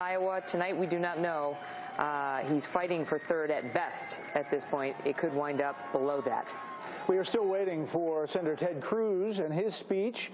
Iowa tonight, we do not know. He's fighting for third at best at this point. It could wind up below that. We are still waiting for Senator Ted Cruz and his speech.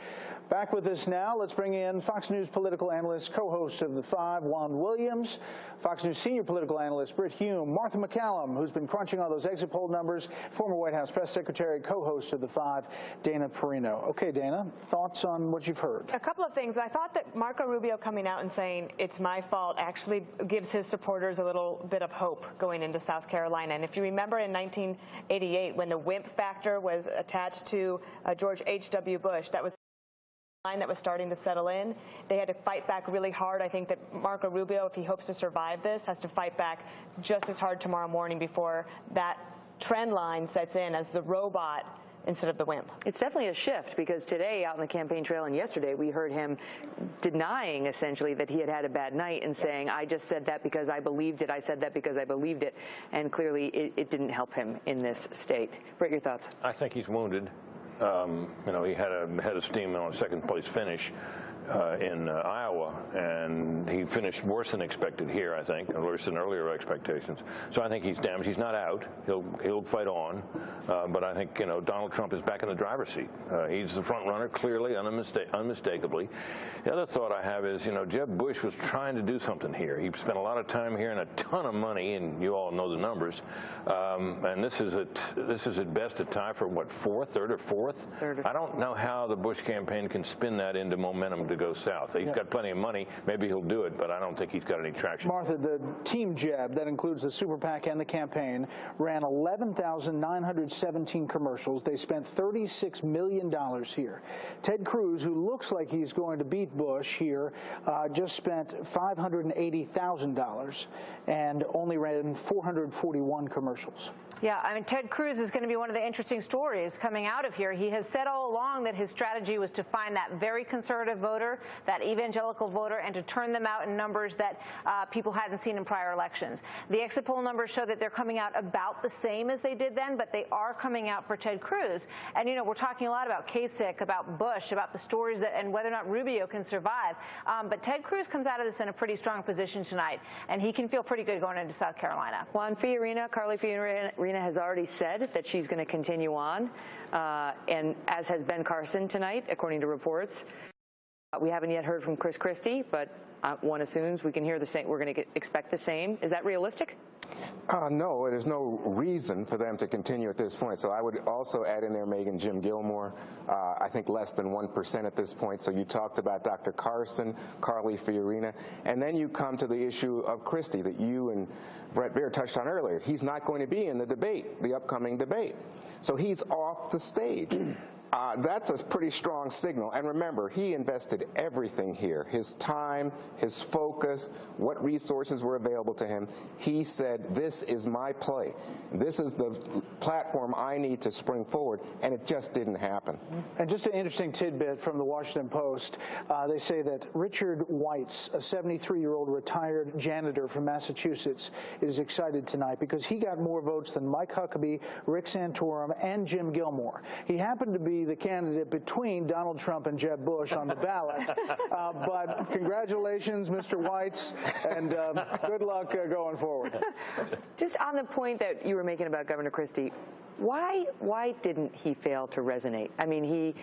Back with us now, let's bring in Fox News political analyst, co-host of The Five, Juan Williams, Fox News senior political analyst, Brit Hume, Martha McCallum, who's been crunching all those exit poll numbers, former White House press secretary, co-host of The Five, Dana Perino. Okay, Dana, thoughts on what you've heard? A couple of things. I thought that Marco Rubio coming out and saying it's my fault actually gives his supporters a little bit of hope going into South Carolina. And if you remember in 1988, when the wimp factor was attached to George H.W. Bush, that was that was starting to settle in. They had to fight back really hard. I think that Marco Rubio, if he hopes to survive this, has to fight back just as hard tomorrow morning before that trend line sets in as the robot instead of the wimp. It's definitely a shift, because today out on the campaign trail and yesterday we heard him denying essentially that he had had a bad night and saying, I just said that because I believed it. I said that because I believed it. And clearly it didn't help him in this state. Brett, your thoughts? I think he's wounded. He had a head of steam on a second place finish in Iowa, and he finished worse than expected here, I think, and worse than earlier expectations. So I think he's damaged. He's not out. He'll fight on, but I think Donald Trump is back in the driver's seat. He's the front runner, clearly, unmistakably. The other thought I have is, Jeb Bush was trying to do something here. He spent a lot of time here and a ton of money, and you all know the numbers. And this is at best a tie for what, third or fourth? Third. I don't know how the Bush campaign can spin that into momentum to go south. He's got plenty of money. Maybe he'll do it, but I don't think he's got any traction. Martha, the team Jeb, that includes the super PAC and the campaign, ran 11,917 commercials. They spent $36 million here. Ted Cruz, who looks like he's going to beat Bush here, just spent $580,000 and only ran 441 commercials. Yeah, I mean, Ted Cruz is going to be one of the interesting stories coming out of here. He has said all along that his strategy was to find that very conservative voter, that evangelical voter, and to turn them out in numbers that people hadn't seen in prior elections. The exit poll numbers show that they're coming out about the same as they did then, but they are coming out for Ted Cruz. And, we're talking a lot about Kasich, about Bush, about the stories and whether or not Rubio can survive. But Ted Cruz comes out of this in a pretty strong position tonight, and he can feel pretty good going into South Carolina. Juan, Carly Fiorina has already said that she's going to continue on, and as has Ben Carson tonight, according to reports. We haven't yet heard from Chris Christie, but one assumes we can hear the same. We're going to expect the same. Is that realistic? No, there's no reason for them to continue at this point. So I would also add in there Jim Gilmore. I think less than 1% at this point. So you talked about Dr. Carson, Carly Fiorina, and then you come to the issue of Christie that you and Bret Baier touched on earlier. He's not going to be in the debate, the upcoming debate. So he's off the stage. That's a pretty strong signal. And remember, he invested everything here, his time, his focus, what resources were available to him. He said, this is my play. This is the platform I need to spring forward, and it just didn't happen. And just an interesting tidbit from the Washington Post. They say that Richard Weitz, a 73-year-old retired janitor from Massachusetts, is excited tonight because he got more votes than Mike Huckabee, Rick Santorum, and Jim Gilmore. He happened to be the candidate between Donald Trump and Jeb Bush on the ballot. But congratulations, Mr. Weitz, and good luck going forward. Just on the point that you were making about Governor Christie, why didn't he fail to resonate? I mean, he